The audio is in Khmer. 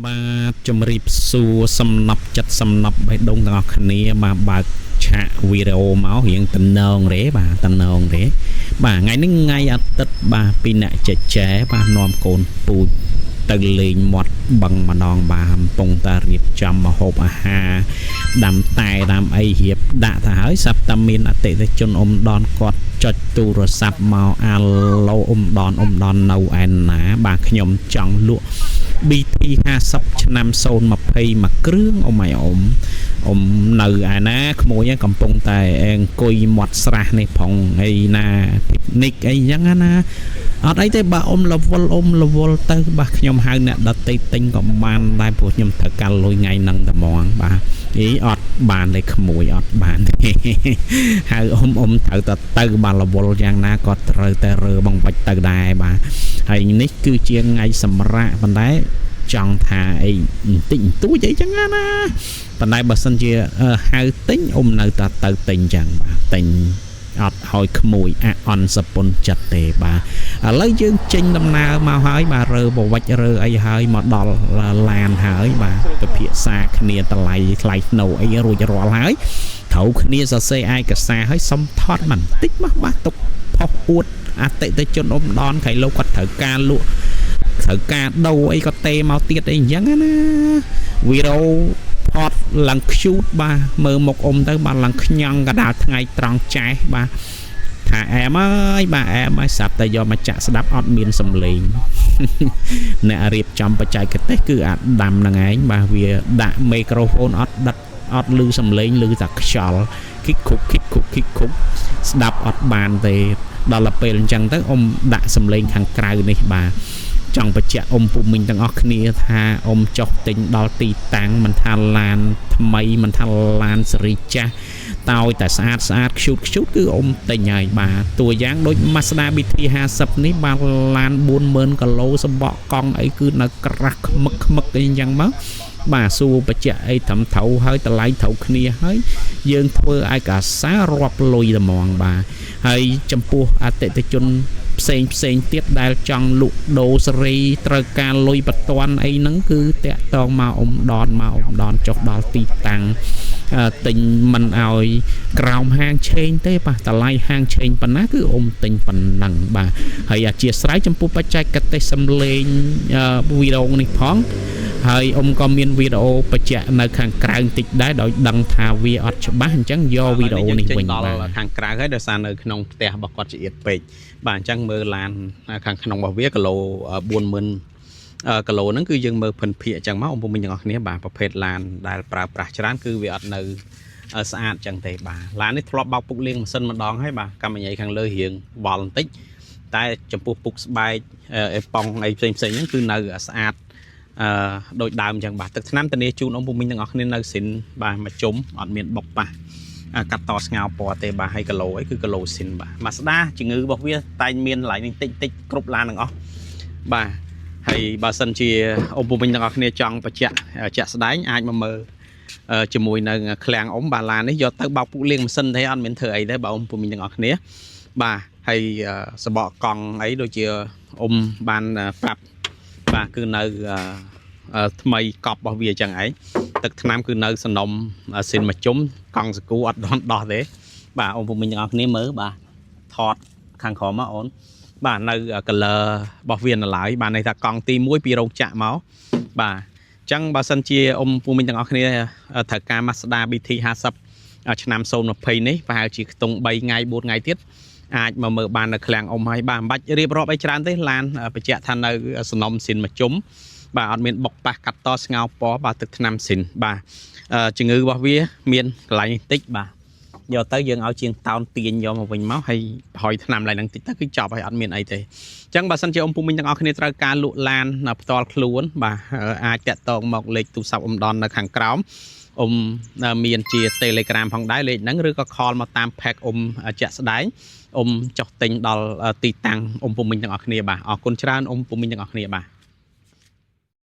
បាទជំរាបសួរសំណប់ចិត្តសំណប់បេះដូងទាំងអស់គ្នាបាទបើកឆាកវីដេអូមករៀងតំណងរេបាទតំណងរេបាទថ្ងៃនេះថ្ងៃអាទិត្យបាទពីអ្នកចែចែបាទនាំកូនពូជទៅលេងមាត់បឹងម្ដងបាទកំពុងតែរៀបចំម្ហូបអាហារដាំតែដាំអីរៀបដាក់ទៅហើយសាប់តាមានអតិថិជនអ៊ំដនគាត់ចុចទូរស័ព្ទមកអាឡូអ៊ំដននៅឯណាបាទខ្ញុំចង់លក់ BT 50ឆ្នាំ020 គ្រឿងអ៊ំអីអ៊ំនៅឯណាក្មួយកំពុងតែអង្គុយមាត់ស្រះនេះផងអីណានិកអីចឹងណាអត់អីទេបាទអ៊ំរវល់ទៅបាទខ្ញុំហៅអ្នកដតីទិញក៏បានដែរព្រោះខ្ញុំត្រូវការលុយថ្ងៃហ្នឹងតែហ្មងបាទអីអត់បានទេក្មួយអត់បានទេហៅអ៊ំត្រូវទៅបាទរវល់យ៉ាងណាក៏ត្រូវតែរើបងបាច់ទៅដែរបាទហើយនេះគឺជាថ្ងៃសម្រាប់ប៉ុន្តែចង់ថាអីបន្តិចបន្តួចអីចឹងណាប៉ុន្តែបើសិនជាហៅទិញអ៊ំនៅតែទៅទិញចឹងបាទទិញអត់ឲ្យក្មួយអន់សពុនចិត្តទេបាទឥឡូវយើងចេញដំណើរមកហើយបាទរើបវិចរើអីហើយមកដល់ឡានហើយបាទពិភាក្សាគ្នាតម្លៃថ្លៃធ្នូអីរួចរាល់ហើយត្រូវគ្នាសរសេរឯកសារហើយសុំថតបន្តិចបាទទុកផុសអួតអតិថិជនអ៊ំដនខៃលោកគាត់ត្រូវការលក់ត្រូវការដូរអីក៏ទេមកទៀតអីអញ្ចឹងណាវីដេអូផតឡើងខ្ជូតបាទមើលមុខអ៊ំទៅបាទឡើងខ្ញង់កដាលថ្ងៃត្រង់ចែសបាទថាអែមអើយបាទអែមហើយស្រាប់តែយកមកចាក់ស្ដាប់អត់មានសំឡេងអ្នករៀបចំបច្ចេកទេសគឺអាដាំហ្នឹងឯងបាទវាដាក់មីក្រូហ្វូនអត់ដិតអត់ឮសំឡេងឮតែខ្យល់គិកឃុកស្ដាប់អត់បានទេដល់ទៅពេលអញ្ចឹងទៅអ៊ំដាក់សំឡេងខាងក្រៅនេះបាទចង់បញ្ជាក់អ៊ំពុំមីងទាំងអស់គ្នាថាអ៊ំចុះទិញដល់ទីតាំងមិនថាឡានថ្មីមិនថាឡានសេរីចាស់តើតែស្អាតខ្ជូតគឺអ៊ំទិញហើយបាទតួយ៉ាងដូច Mazda BT 50នេះបាទឡាន 40000 គីឡូសម្បកកង់អីគឺនៅក្រាស់ខ្មឹកអីអញ្ចឹងមកបាទសួរបញ្ជាក់អីត្រឹមត្រូវហើយតម្លៃត្រូវគ្នាហើយយើងធ្វើឯកសាររាប់លុយតែហ្មងបាទហើយចំពោះអតិថិជនផ្សេងទៀតដែលចង់លក់ដូរសេរីត្រូវការលុយបន្ទាន់អីហ្នឹងគឺតាក់តងមកអ៊ំដនចុះដល់ទីតាំងទិញមិនឲ្យក្រោមហាងឆេងទេបាទតម្លៃហាងឆេងប៉ុណ្ណាគឺអ៊ំទិញប៉ុណ្ណឹងបាទហើយអធិស្ឋានចំពោះបច្ចេកទេសសំឡេងវីដេអូនេះផងហើយអ៊ំក៏មានវីដេអូបញ្ជាក់នៅខាងក្រៅបន្តិចដែរដោយដឹងថាវាអត់ច្បាស់អញ្ចឹងយកវីដេអូនេះវិញបាទខាងក្រៅហើយដោយសារនៅក្នុងផ្ទះរបស់គាត់ជាអៀតពេកបាទអញ្ចឹងមើលឡានខាងក្នុងរបស់វាគីឡូ 40000 គីឡូហ្នឹងគឺយើងមើលភិនភាគអញ្ចឹងមកអ៊ំពុំមីងទាំងអស់គ្នាបាទប្រភេទឡានដែលប្រើប្រាស់ច្រើនគឺវាអត់នៅស្អាតអញ្ចឹងទេបាទឡាននេះធ្លាប់បោកពុកលាងម៉ាស៊ីនម្ដងហើយបាទកម្មវិធីខាងលើរៀងវល់បន្តិចតែចំពោះពុកស្បែកអេប៉ុងអីផ្សេងហ្នឹងគឺនៅស្អាតដូចដើមអញ្ចឹងបាទទឹកថ្នាំធានាជូនអ៊ំពុំមីងទាំងអស់គ្នានៅស៊ីនបាទមកជុំអត់មានបុកប៉ះកាត់តស្ងោពណ៌ទេបាទហើយគីឡូអីគឺគីឡូស៊ីនបាទ Mazda ជំងឺរបស់វាតែងមានឡៃនេះតិចគ្រប់ឡានទាំងអស់បាទហើយបើសិនជាអ៊ំពុំមីងទាំងអស់គ្នាចង់បញ្ជាក់ជាក់ស្ដែងអាចមកមើលជាមួយនៅឃ្លាំងអ៊ំបាទឡាននេះយកទៅបោកពុកលាងម៉ាស៊ីនទេអត់មានធ្វើអីទេបើអ៊ំពុំមីងទាំងអស់គ្នាបាទហើយសបកកង់អីដូចជាអ៊ំបានប្រាប់បាទគឺនៅថ្មីកប់របស់វាអញ្ចឹងឯងទឹកថ្នាំគឺនៅសំណុំស៊ីនមកជុំកង់សកូអត់ដោះទេបាទអ៊ំពុំមីងទាំងអស់គ្នាមើលបាទថតខាងក្រោមមកអូនបាទនៅ color របស់វានៅឡើយបាទន័យថាកង់ទី1ពីរោងចក្រមកបាទអញ្ចឹងបើសិនជាអ៊ំពុំមីងទាំងអស់គ្នាត្រូវការ Mazda BT 50ឆ្នាំ020នេះប្រហែលជាខ្ទង់3ថ្ងៃ4ថ្ងៃទៀតអាចមកមើលបាននៅឃ្លាំងអ៊ំហើយបាទមិនបាច់រៀបរាប់អីច្រើនទេឡានបញ្ជាក់ថានៅសំណុំស៊ីនមកជុំបាទអត់មានបុកប៉ះកាត់តស្ងោពណ៌បាទទឹកថ្នាំស៊ីនបាទជំងឺរបស់វាមានកន្លែងតិចបាទយកទៅយើងឲ្យជាងតោនទាញយកមកវិញមកហើយប្រហុយថ្នាំឡើងនឹងតិចទៅគឺចប់ហើយអត់មានអីទេអញ្ចឹងបើសិនជាអ៊ំពុំមីងទាំងអស់គ្នាត្រូវការលក់ឡានផ្ទាល់ខ្លួនបាទអាចតាក់ទងមកលេខទូរស័ព្ទអ៊ំដននៅខាងក្រោមអ៊ំមានជា Telegram ផងដែរលេខហ្នឹងឬក៏ call មកតាម pack អ៊ំជាក់ស្ដែងអ៊ំចុះទិញដល់ទីតាំងអ៊ំពុំមីងទាំងអស់គ្នាបាទអរគុណច្រើនអ៊ំពុំមីងទាំងអស់គ្នាបាទ